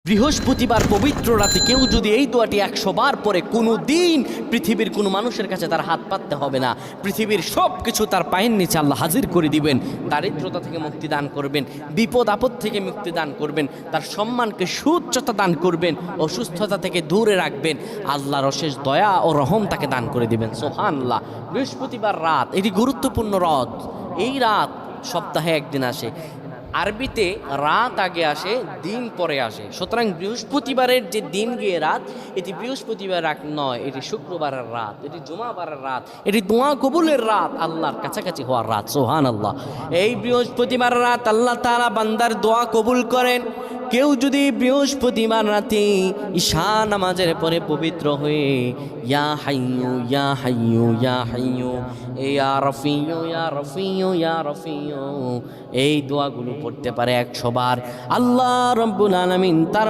বৃহস্পতিবার পবিত্র রাতে কেউ যদি এই দোয়াটি 100 বার পরে কোনো দিন পৃথিবীর কোনো মানুষের কাছে তার হাত পাততে হবে না। পৃথিবীর সব কিছু তার পায়ের নিচে আল্লাহ হাজির করে দিবেন। দারিদ্রতা থেকে মুক্তি দান করবেন, বিপদ আপদ থেকে মুক্তি দান করবেন, তার সম্মানকে সুউচ্চতা দান করবেন, অসুস্থতা থেকে দূরে রাখবেন। আল্লাহর অশেষ দয়া ও রহম তাকে দান করে দিবেন। সুবহানাল্লাহ। বৃহস্পতিবার রাত এটি গুরুত্বপূর্ণ রাত। এই রাত সপ্তাহে একদিন আসে। আরবিতে রাত আগে আসে, দিন পরে আসে। সুতরাং বৃহস্পতিবারের যে দিন গিয়ে রাত, এটি বৃহস্পতিবার রাত নয়, এটি শুক্রবারের রাত, এটি জুমাবারের রাত, এটি দোয়া কবুলের রাত, আল্লাহর কাছাকাছি হওয়ার রাত। সুবহানাল্লাহ। এই বৃহস্পতিবার রাত আল্লাহ তাআলা বান্দার দোয়া কবুল করেন। কেউ যদি বৃহস্পতিবার রাতে ঈশা নামাজের পরে পবিত্র হয়ে ইয়া হাইয়ু ইয়া হাইয়ু ইয়া হাইয়ু ইয়া রফিয়ু ইয়া রফিয়ু ইয়া রফিয়ু এই দোয়াগুলো পড়তে পারে 100 বার, আল্লাহ রাব্বুল আলামিন তার